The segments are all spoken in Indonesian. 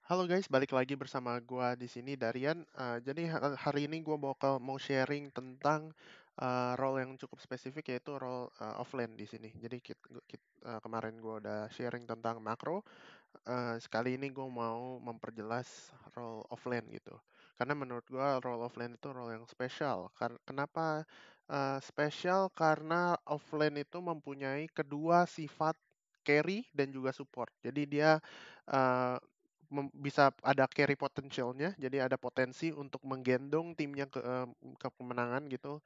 Halo guys, balik lagi bersama gua di sini Darian. Jadi hari ini gua mau sharing tentang role yang cukup spesifik yaitu role offline di sini. Jadi kemarin gua udah sharing tentang makro. Sekali ini gua mau memperjelas role offline gitu. Karena menurut gua role offline itu role yang spesial. Kenapa spesial? Karena offline itu mempunyai kedua sifat carry dan juga support. Jadi dia uh, bisa ada carry potentialnya, jadi ada potensi untuk menggendong timnya ke kemenangan gitu.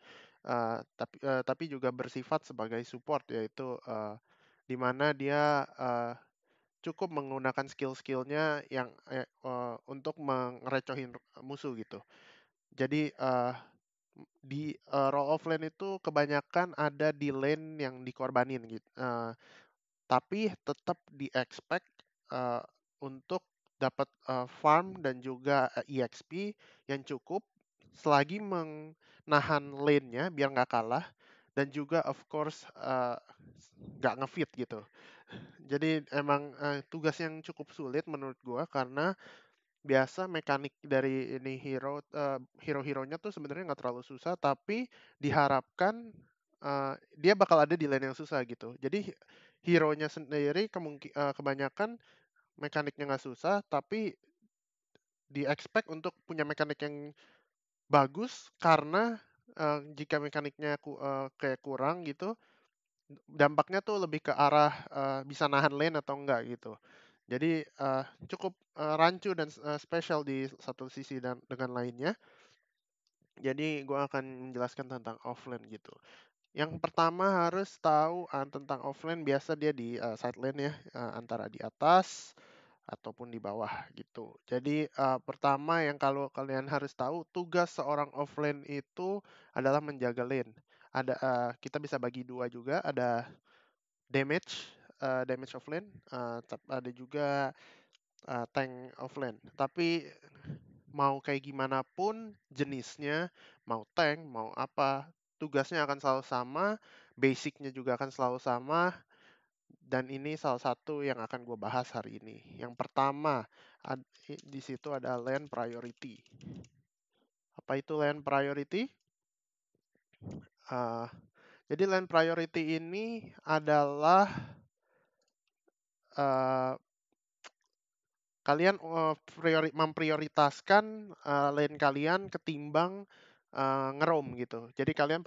Tapi juga bersifat sebagai support, yaitu di mana dia cukup menggunakan skill-skillnya untuk mengerecohin musuh gitu. Jadi di role offline itu kebanyakan ada di lane yang dikorbanin gitu. Tapi tetap di-expect eee, untuk dapat farm dan juga EXP yang cukup selagi menahan lane-nya biar nggak kalah dan juga of course nggak nge-feed gitu. Jadi emang tugas yang cukup sulit menurut gua karena biasa mekanik dari ini hero-heronya tuh sebenarnya nggak terlalu susah, tapi diharapkan dia bakal ada di lane yang susah gitu. Jadi hero-nya sendiri kebanyakan mekaniknya nggak susah, tapi di-expect untuk punya mekanik yang bagus karena jika mekaniknya kayak kurang gitu, dampaknya tuh lebih ke arah bisa nahan lane atau enggak gitu. Jadi cukup rancu dan spesial di satu sisi dan dengan lainnya. Jadi gue akan menjelaskan tentang offlane gitu. Yang pertama harus tahu tentang offlane, biasa dia di side lane ya, antara di atas ataupun di bawah gitu. Jadi pertama yang kalau kalian harus tahu, tugas seorang offlane itu adalah menjaga lane. Kita bisa bagi dua juga, ada damage offlane, ada juga tank offlane. Tapi mau kayak gimana pun jenisnya, mau tank, mau apa, tugasnya akan selalu sama, basicnya juga akan selalu sama, dan ini salah satu yang akan gue bahas hari ini. Yang pertama, di situ ada lane priority. Apa itu lane priority? Uh, jadi lane priority ini adalah uh, kalian memprioritaskan lane kalian ketimbang ngeroam gitu. Jadi kalian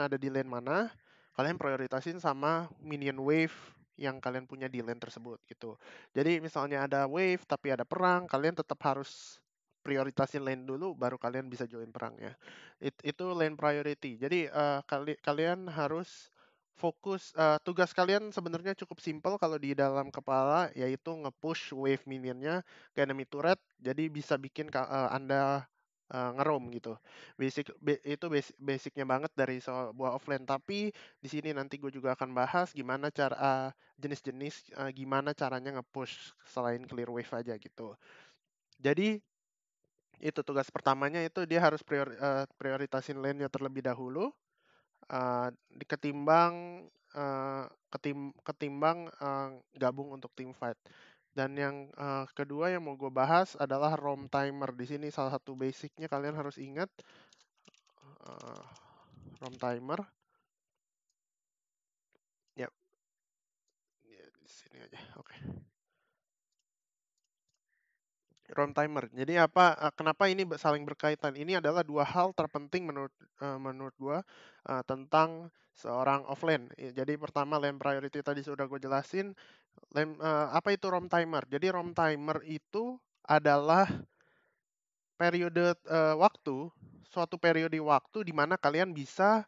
ada di lane mana, kalian prioritasin sama minion wave yang kalian punya di lane tersebut gitu. Jadi misalnya ada wave tapi ada perang, kalian tetap harus prioritasin lane dulu baru kalian bisa join perangnya. Itu lane priority. Jadi kalian harus fokus, tugas kalian sebenarnya cukup simpel kalau di dalam kepala, yaitu nge-push wave minionnya ke enemy turret, jadi bisa bikin Anda nge-roam gitu. Itu basicnya banget dari sebuah offline. Tapi di sini nanti gue juga akan bahas gimana jenis-jenis, gimana caranya nge-push selain clear wave aja gitu. Jadi itu tugas pertamanya, itu dia harus prioritasin lane-nya terlebih dahulu, ketimbang gabung untuk team fight. Dan yang kedua yang mau gue bahas adalah ROM timer. Di sini salah satu basicnya kalian harus ingat, uh, ROM timer. Ya, ya, di sini aja. Oke. ROM timer. Jadi kenapa ini saling berkaitan? Ini adalah dua hal terpenting menurut gua tentang seorang offlane. Jadi pertama lane priority tadi sudah gue jelasin. Apa itu ROM timer? Jadi ROM timer itu adalah suatu periode waktu di mana kalian bisa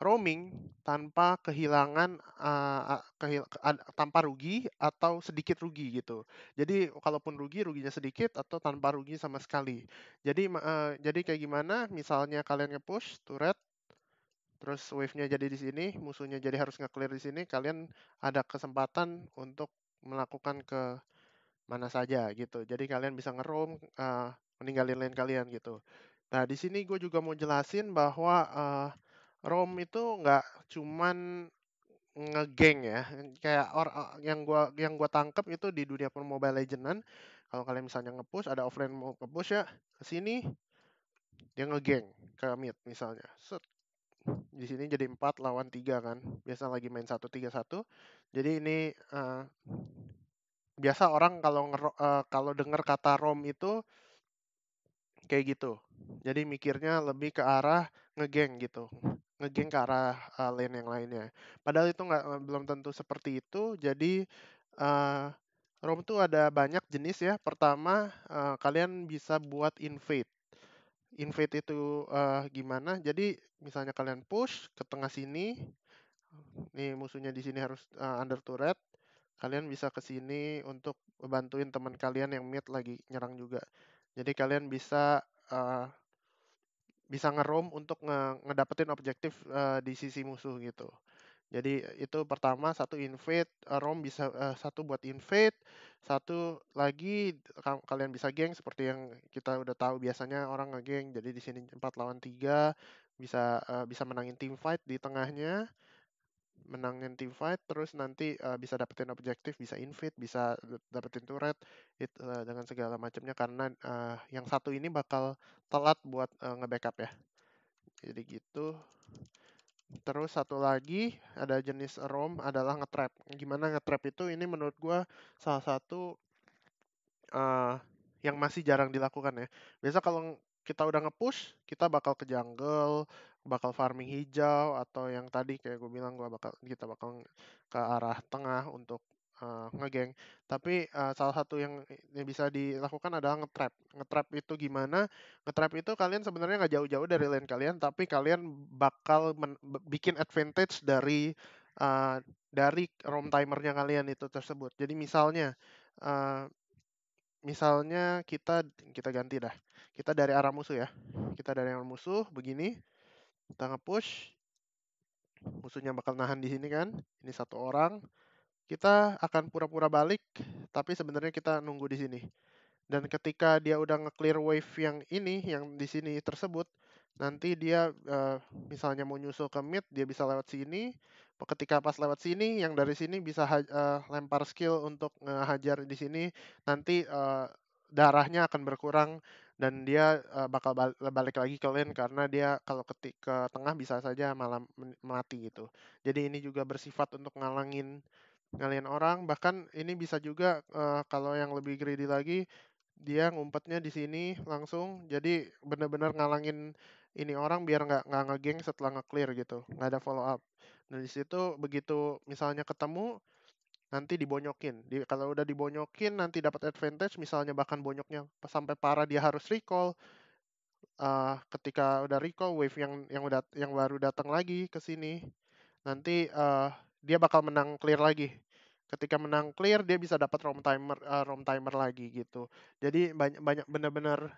roaming tanpa kehilangan, tanpa rugi atau sedikit rugi gitu. Jadi kalaupun rugi, ruginya sedikit atau tanpa rugi sama sekali. Jadi kayak gimana, misalnya kalian nge-push turret, terus wave-nya jadi di sini, musuhnya jadi harus nge-clear di sini, kalian ada kesempatan untuk melakukan ke mana saja gitu. Jadi kalian bisa nge-roam, meninggalin lane kalian gitu. Nah, di sini gue juga mau jelasin bahwa roam itu nggak cuman ngegeng ya, kayak yang gua tangkep itu di dunia Mobile Legends-an, kalau kalian misalnya nge-push, ada offlane mau nge-push ya, ke sini dia ngegeng ke mid misalnya. Set, di sini jadi 4 lawan 3 kan. Biasa lagi main 1-3-1. Jadi ini biasa orang kalau denger kata ROM itu kayak gitu. Jadi mikirnya lebih ke arah ngegeng gitu. Ngegeng ke arah lane yang lainnya. Padahal itu belum tentu seperti itu. Jadi eh, ROM tuh ada banyak jenis ya. Pertama, kalian bisa buat invade. Invade itu gimana? Jadi misalnya kalian push ke tengah sini, nih musuhnya di sini harus under turret. Kalian bisa ke sini untuk bantuin teman kalian yang mid lagi nyerang juga. Jadi kalian bisa nge-roam untuk ngedapetin objektif di sisi musuh gitu. Jadi itu pertama, satu invade, roam bisa satu buat invade, satu lagi kalian bisa geng seperti yang kita udah tahu biasanya orang ngegeng. Jadi di sini 4 lawan 3 bisa menangin team fight di tengahnya, menangin team fight terus nanti bisa dapetin objektif, bisa invade, bisa dapetin turret dengan segala macamnya karena yang satu ini bakal telat buat nge-backup ya. Jadi gitu. Terus satu lagi ada jenis ROM adalah nge-trap. Gimana nge-trap itu? Ini menurut gua salah satu eh, yang masih jarang dilakukan ya. Biasa kalau kita udah nge-push, kita bakal ke jungle, bakal farming hijau atau yang tadi kayak gue bilang kita bakal ke arah tengah untuk ngegeng. Tapi salah satu yang bisa dilakukan adalah nge-trap. Nge-trap itu gimana? Nge-trap itu kalian sebenarnya nggak jauh-jauh dari lane kalian, tapi kalian bakal bikin advantage dari roam timernya kalian itu tersebut. Jadi uh, misalnya kita ganti dah. Kita dari arah musuh ya. Kita dari arah musuh begini, kita nge-push, musuhnya bakal nahan di sini kan. Ini satu orang. Kita akan pura-pura balik, tapi sebenarnya kita nunggu di sini. Dan ketika dia udah nge-clear wave yang di sini tersebut, nanti dia misalnya mau nyusul ke mid, dia bisa lewat sini. Ketika pas lewat sini, yang dari sini bisa lempar skill untuk ngehajar di sini. Nanti darahnya akan berkurang dan dia bakal balik lagi ke lane karena dia kalau ke tengah bisa saja malah mati gitu. Jadi ini juga bersifat untuk ngalahin orang. Bahkan ini bisa juga kalau yang lebih greedy lagi dia ngumpetnya di sini langsung, jadi benar-benar ngalangin ini orang biar nggak ngegeng setelah nge-clear gitu, nggak ada follow up. Nah di situ begitu misalnya ketemu nanti dibonyokin. Kalau udah dibonyokin nanti dapat advantage, misalnya bahkan bonyoknya sampai parah dia harus recall. Ketika udah recall wave yang baru datang lagi ke sini, nanti dia bakal menang clear lagi. Ketika menang clear dia bisa dapat roam timer lagi gitu. Jadi banyak banyak benar-benar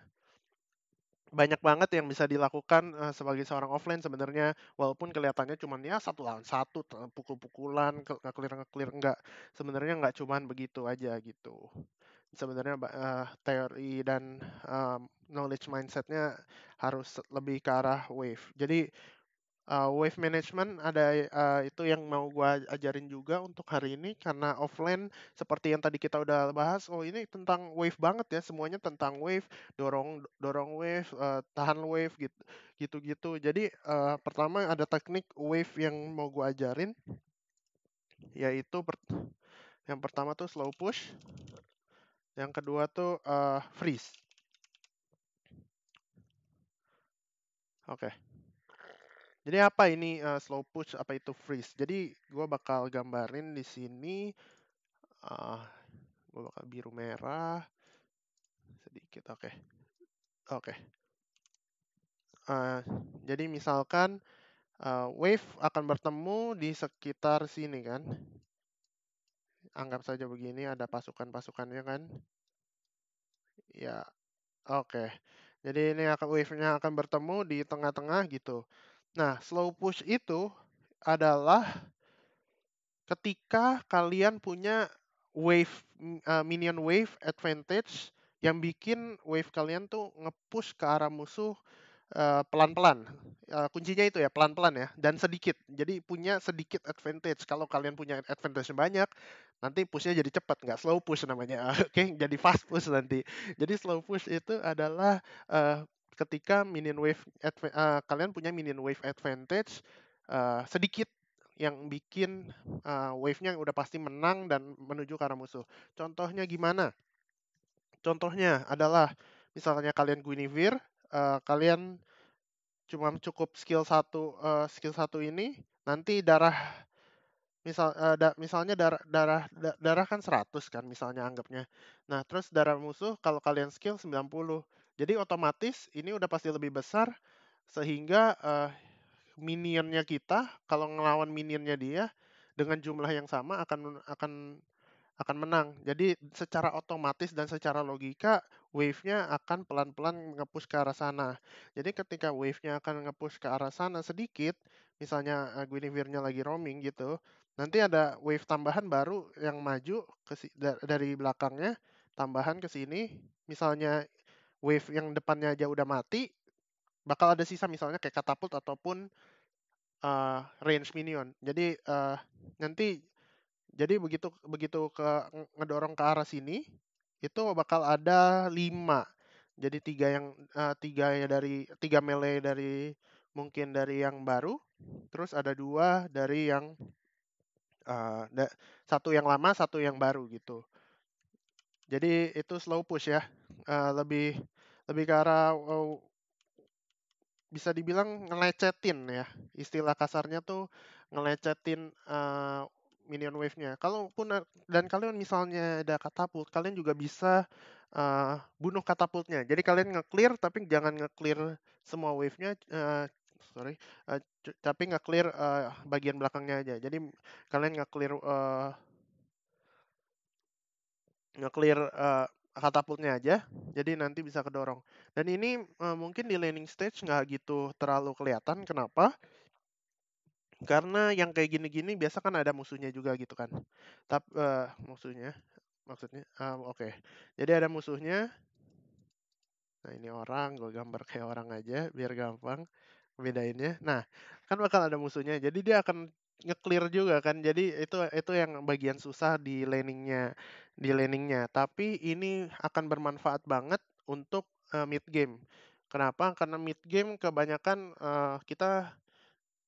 banyak banget yang bisa dilakukan sebagai seorang offline sebenarnya, walaupun kelihatannya cuman ya satu lawan satu, pukul-pukulan, nge-clear enggak. Sebenarnya nggak cuman begitu aja gitu. Sebenarnya teori dan knowledge mindsetnya harus lebih ke arah wave. Jadi wave management ada itu yang mau gua ajarin juga untuk hari ini karena offline seperti yang tadi kita udah bahas. Oh ini tentang wave banget ya, semuanya tentang wave, dorong dorong wave, tahan wave gitu gitu-gitu. Jadi pertama ada teknik wave yang mau gua ajarin, yaitu yang pertama tuh slow push, yang kedua tuh freeze. Oke. Jadi apa ini slow push, apa itu freeze? Jadi gua bakal gambarin di sini. uh, gue bakal biru merah sedikit. Oke. Jadi misalkan wave akan bertemu di sekitar sini kan, anggap saja begini ada pasukan-pasukannya kan ya. Oke, jadi ini wave-nya akan bertemu di tengah-tengah gitu. Nah slow push itu adalah ketika kalian punya minion wave advantage yang bikin wave kalian tuh nge-push ke arah musuh pelan-pelan. Kuncinya itu ya, pelan-pelan ya, dan sedikit. Jadi punya sedikit advantage. Kalau kalian punya advantage banyak, nanti push-nya jadi cepat, nggak slow push namanya. Oke, jadi fast push nanti. Jadi slow push itu adalah ketika kalian punya minion wave advantage sedikit yang bikin wave-nya udah pasti menang dan menuju ke arah musuh. Contohnya gimana? Contohnya adalah misalnya kalian Guinevere, kalian cuma cukup skill satu ini nanti misalnya darah kan 100 kan misalnya anggapnya. Nah, terus darah musuh kalau kalian skill 90. Jadi otomatis ini udah pasti lebih besar sehingga minionnya kita kalau ngelawan minionnya dia dengan jumlah yang sama akan menang. Jadi secara otomatis dan secara logika wave-nya akan pelan-pelan nge-push ke arah sana. Jadi ketika wave-nya akan nge-push ke arah sana sedikit, misalnya Guinevere-nya lagi roaming gitu, nanti ada wave tambahan baru yang maju dari belakangnya, tambahan ke sini. Misalnya wave yang depannya aja udah mati, bakal ada sisa misalnya kayak katapult ataupun range minion. Jadi nanti jadi begitu begitu ngedorong ke arah sini, itu bakal ada 5. Jadi tiga melee dari mungkin dari yang baru, terus ada 2 dari yang eh, da- satu yang lama, satu yang baru gitu. Jadi itu slow push ya. Lebih lebih ke arah bisa dibilang ngelecetin ya. Istilah kasarnya tuh ngelecetin minion wave-nya. Dan kalian misalnya ada katapult, kalian juga bisa bunuh katapultnya. Jadi kalian nge-clear tapi jangan nge-clear semua wave-nya sorry, tapi nge-clear bagian belakangnya aja. Jadi kalian nge-clear katapultnya aja, jadi nanti bisa kedorong. Dan ini mungkin di laning stage nggak gitu terlalu kelihatan. Kenapa? Karena yang kayak gini-gini biasa kan ada musuhnya juga gitu kan. Tapi musuhnya, maksudnya, oke. Jadi ada musuhnya. Nah ini orang, gue gambar kayak orang aja biar gampang bedainnya. Nah, kan bakal ada musuhnya. Jadi dia akan nge-clear juga kan. Jadi itu yang bagian susah di laningnya. Tapi ini akan bermanfaat banget untuk mid game. Kenapa? Karena mid game kebanyakan kita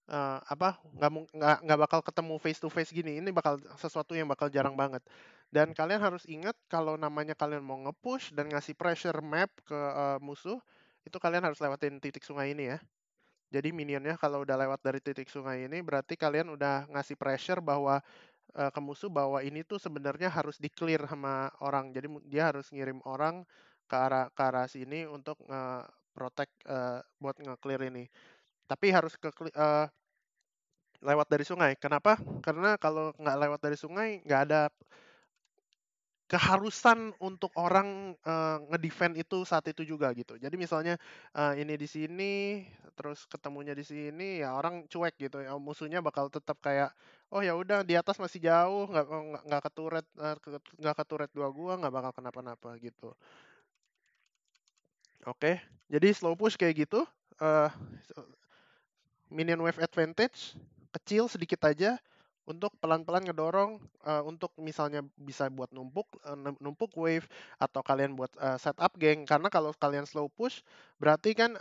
nggak bakal ketemu face to face gini. Ini bakal sesuatu yang bakal jarang banget. Dan kalian harus ingat kalau namanya kalian mau nge-push dan ngasih pressure map ke musuh, itu kalian harus lewatin titik sungai ini ya. Jadi minionnya kalau udah lewat dari titik sungai ini berarti kalian udah ngasih pressure bahwa ke musuh bahwa ini tuh sebenarnya harus di-clear sama orang. Jadi dia harus ngirim orang ke arah sini untuk protect buat nge-clear ini. Tapi harus lewat dari sungai. Kenapa? Karena kalau nggak lewat dari sungai nggak ada keharusan untuk orang ngedefend itu saat itu juga gitu. Jadi misalnya ini di sini, terus ketemunya di sini, ya orang cuek gitu. Ya musuhnya bakal tetap kayak, oh ya udah di atas masih jauh, nggak keturet dua gua, nggak bakal kenapa-napa gitu. Oke, jadi slow push kayak gitu. eh Minion wave advantage kecil sedikit aja untuk pelan-pelan ngedorong untuk misalnya bisa buat numpuk wave atau kalian buat setup geng. Karena kalau kalian slow push berarti kan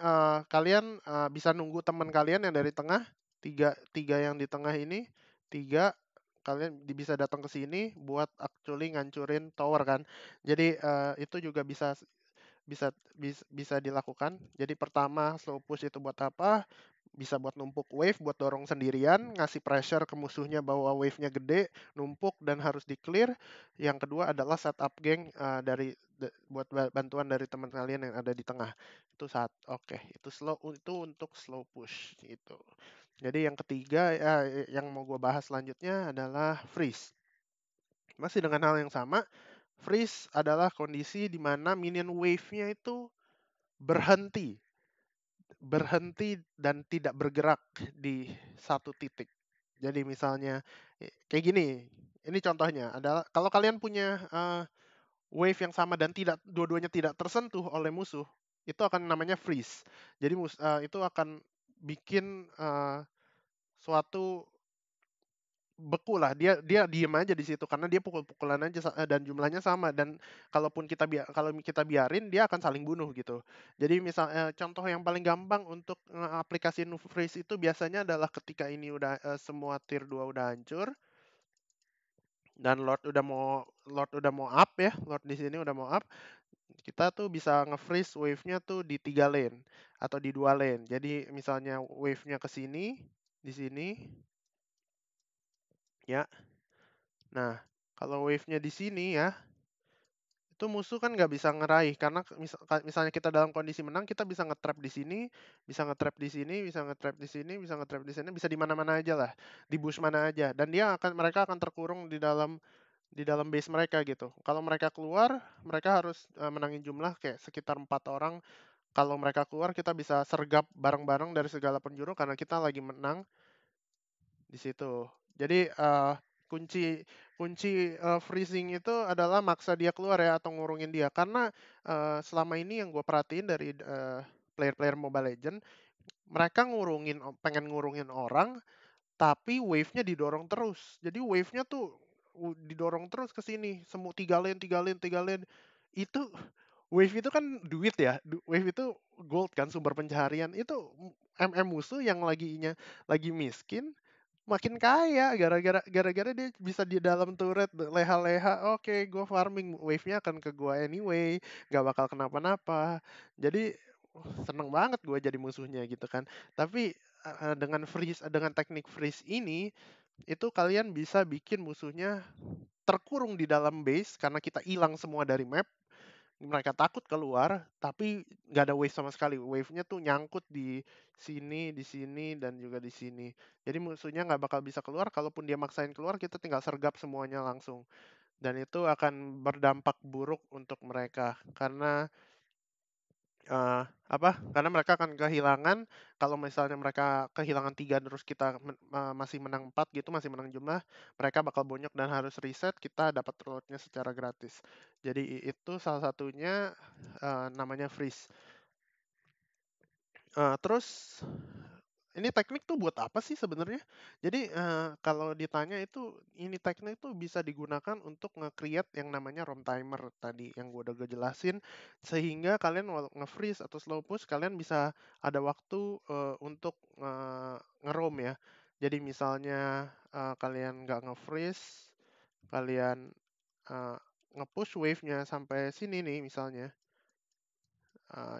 kalian bisa nunggu teman kalian yang dari tengah, tiga tiga yang di tengah ini, tiga kalian bisa datang ke sini buat actually ngancurin tower kan. Jadi itu juga bisa bisa bisa dilakukan. Jadi pertama slow push itu buat apa? Bisa buat numpuk wave, buat dorong sendirian, ngasih pressure ke musuhnya bahwa wave-nya gede, numpuk dan harus di-clear. Yang kedua adalah setup geng buat bantuan dari teman kalian yang ada di tengah. Itu untuk slow push gitu. Jadi yang ketiga yang mau gue bahas selanjutnya adalah freeze. Masih dengan hal yang sama, freeze adalah kondisi di mana minion wave-nya itu berhenti berhenti dan tidak bergerak di satu titik. Jadi misalnya kayak gini, ini contohnya adalah kalau kalian punya wave yang sama dan dua-duanya tidak tersentuh oleh musuh, itu akan namanya freeze. Jadi itu akan bikin suatu beku lah, dia dia diem aja di situ karena dia pukul-pukulan aja dan jumlahnya sama, dan kalau kita biarin dia akan saling bunuh gitu. Jadi contoh yang paling gampang untuk aplikasiin freeze itu biasanya adalah ketika ini udah semua tier 2 udah hancur dan Lord udah mau up ya, Lord di sini udah mau up, kita tuh bisa nge-freeze wave-nya tuh di 3 lane atau di 2 lane. Jadi misalnya wave-nya ke sini, di sini ya. Nah, kalau wave-nya di sini ya, itu musuh kan nggak bisa ngeraih karena misalnya kita dalam kondisi menang, kita bisa nge-trap di sini, bisa nge-trap di sini, bisa nge-trap di sini, bisa nge-trap di sini, bisa di mana-mana aja lah, di bush mana aja, dan mereka akan terkurung di dalam base mereka gitu. Kalau mereka keluar, mereka harus menangin jumlah kayak sekitar 4 orang. Kalau mereka keluar, kita bisa sergap bareng-bareng dari segala penjuru karena kita lagi menang di situ. Jadi kunci kunci freezing itu adalah maksa dia keluar ya atau ngurungin dia. Karena selama ini yang gue perhatiin dari player-player Mobile Legend, mereka pengen ngurungin orang, tapi wave-nya didorong terus. Jadi wave-nya tuh didorong terus ke sini. Semua 3 lane, 3 lane, 3 lane. Itu wave itu kan duit ya. Wave itu gold kan, sumber pencaharian. Itu MM musuh yang lagi miskin makin kaya gara-gara dia bisa di dalam turret leha-leha. Oke, gue farming, wave-nya akan ke gue anyway, nggak bakal kenapa-napa. Jadi seneng banget gue jadi musuhnya gitu kan. Tapi dengan teknik freeze ini, itu kalian bisa bikin musuhnya terkurung di dalam base karena kita hilang semua dari map. Mereka takut keluar, tapi nggak ada wave sama sekali. Wave-nya tuh nyangkut di sini, dan juga di sini. Jadi musuhnya nggak bakal bisa keluar. Kalaupun dia maksain keluar, kita tinggal sergap semuanya langsung. Dan itu akan berdampak buruk untuk mereka karena karena mereka akan kehilangan. Kalau misalnya mereka kehilangan 3 terus kita masih menang 4 gitu, masih menang jumlah, mereka bakal bonyok dan harus reset, kita dapat reloadnya secara gratis. Jadi itu salah satunya namanya freeze. Terus ini teknik tuh buat apa sih sebenarnya? Jadi kalau ditanya itu, ini teknik tuh bisa digunakan untuk nge-create yang namanya ROM timer tadi yang gue jelasin, sehingga kalian walau nge-freeze atau slow push, kalian bisa ada waktu untuk nge-ROM ya. Jadi misalnya kalian nggak nge-freeze, kalian uh, nge-push wave-nya sampai sini nih misalnya.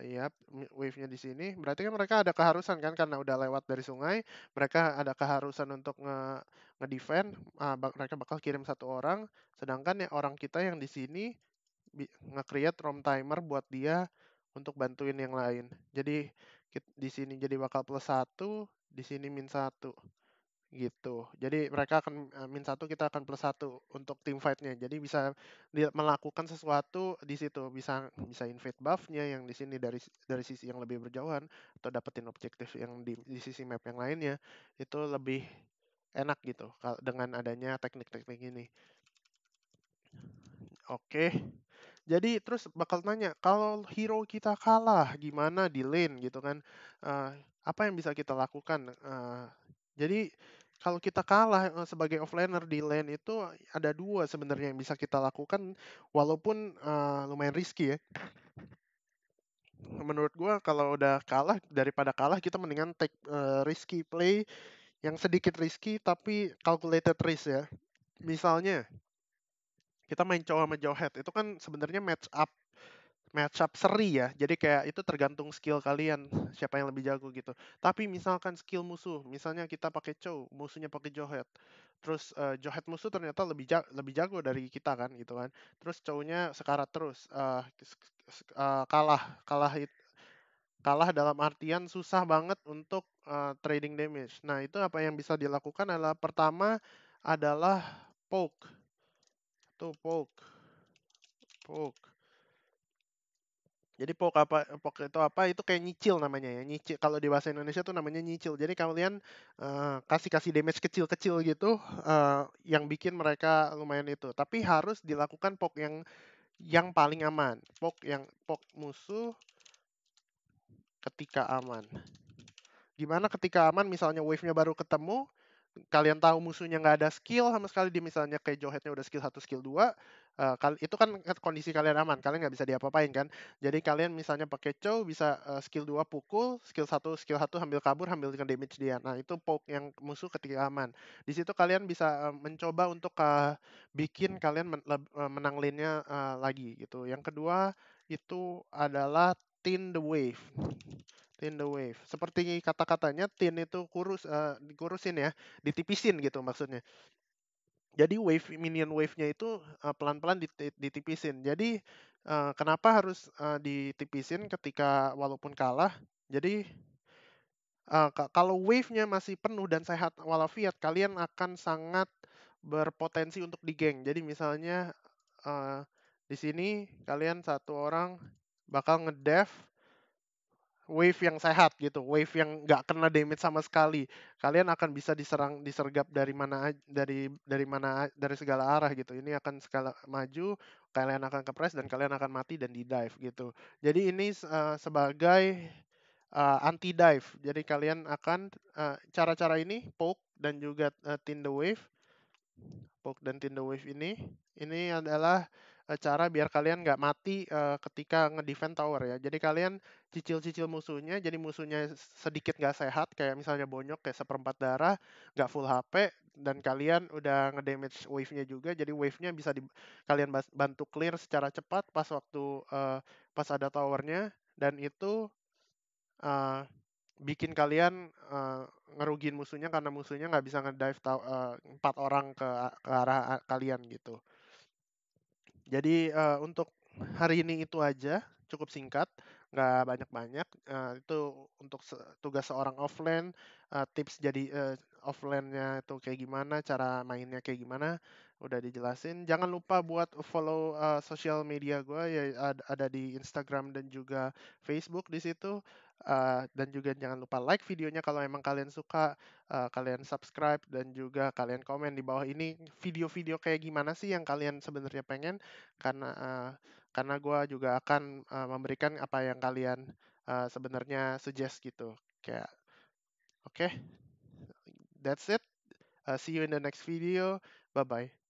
Iya, wave-nya di sini. Berarti kan mereka ada keharusan kan karena udah lewat dari sungai, mereka ada keharusan untuk nge-defend. Mereka bakal kirim 1 orang, sedangkan ya orang kita yang di sini nge-create ROM timer buat dia untuk bantuin yang lain. Jadi di sini jadi bakal +1, di sini -1 gitu. Jadi mereka akan -1, kita akan +1 untuk team fight-nya. Jadi bisa dia melakukan sesuatu di situ, bisa bisa invade buff-nya yang di sini dari sisi yang lebih berjauhan, atau dapetin objektif yang di sisi map yang lainnya. Itu lebih enak gitu dengan adanya teknik-teknik ini. Oke. Jadi terus bakal nanya, kalau hero kita kalah gimana di lane gitu kan? Apa yang bisa kita lakukan? Jadi kalau kita kalah sebagai offlaner di lane itu, ada 2 sebenarnya yang bisa kita lakukan, walaupun lumayan risky ya. Menurut gua kalau udah kalah, daripada kalah kita mendingan take risky play yang sedikit risky tapi calculated risk ya. Misalnya kita main Chow sama Jowhead, itu kan sebenarnya match up seri ya. Jadi kayak itu tergantung skill kalian, siapa yang lebih jago gitu. Tapi misalkan skill musuh, misalnya kita pakai Chow, musuhnya pakai Jowhead. Terus Jowhead musuh ternyata lebih jago dari kita kan gitu kan. Terus Chow-nya sekarat terus, kalah kalah kalah dalam artian susah banget untuk trading damage. Nah, itu apa yang bisa dilakukan adalah, pertama adalah poke. Tuh poke. Jadi poke itu apa? Itu kayak nyicil namanya ya. Nyicil, kalau di bahasa Indonesia tuh namanya nyicil. Jadi kalian kasih damage kecil-kecil gitu, yang bikin mereka lumayan itu. Tapi harus dilakukan poke yang paling aman. Poke musuh ketika aman. Gimana ketika aman, misalnya wave-nya baru ketemu, kalian tahu musuhnya nggak ada skill sama sekali, dia misalnya kayak Jawhead-nya udah skill 1 skill 2, itu kan kondisi kalian aman, kalian nggak bisa diapa-apain kan. Jadi kalian misalnya pakai Chow bisa skill 2 pukul, skill 1 ambil kabur, ambil damage dia. Nah, itu poke yang musuh ketika aman. Di situ kalian bisa mencoba untuk bikin kalian menang lane-nya lagi gitu. Yang kedua itu adalah Tin the Wave. Tin the Wave. Seperti kata-katanya, tin itu dikurusin ya, ditipisin gitu maksudnya. Jadi minion wave-nya itu pelan-pelan ditipisin. Jadi kenapa harus ditipisin ketika walaupun kalah? Jadi kalau wave-nya masih penuh dan sehat walafiat, kalian akan sangat berpotensi untuk digeng. Jadi misalnya di sini kalian satu orang bakal ngedef wave yang sehat gitu, wave yang nggak kena damage sama sekali. Kalian akan bisa disergap dari mana dari segala arah gitu. Ini akan segala maju, kalian akan kepres dan kalian akan mati dan di dive gitu. Jadi ini sebagai anti dive. Jadi kalian akan cara-cara ini poke dan juga tin the wave, poke dan tin the wave ini adalah cara biar kalian nggak mati ketika ngedefend tower ya. Jadi kalian cicil-cicil musuhnya, jadi musuhnya sedikit nggak sehat, kayak misalnya bonyok kayak seperempat darah, nggak full HP, dan kalian udah ngedamage wave-nya juga, jadi wave-nya bisa kalian bantu clear secara cepat pas ada towernya, dan itu uh, bikin kalian ngerugiin musuhnya karena musuhnya nggak bisa ngedive 4 orang ke arah kalian gitu. Jadi untuk hari ini itu aja, cukup singkat, nggak banyak-banyak. Itu untuk tugas seorang offline, tips jadi offline-nya itu kayak gimana, cara mainnya kayak gimana, udah dijelasin. Jangan lupa buat follow sosial media gue, ya ada di Instagram dan juga Facebook di situ. Dan juga jangan lupa like videonya kalau emang kalian suka, kalian subscribe dan juga kalian komen di bawah ini video-video kayak gimana sih yang kalian sebenarnya pengen, karena karena gue juga akan memberikan apa yang kalian sebenarnya suggest gitu. Kayak oke, that's it. See you in the next video. Bye bye.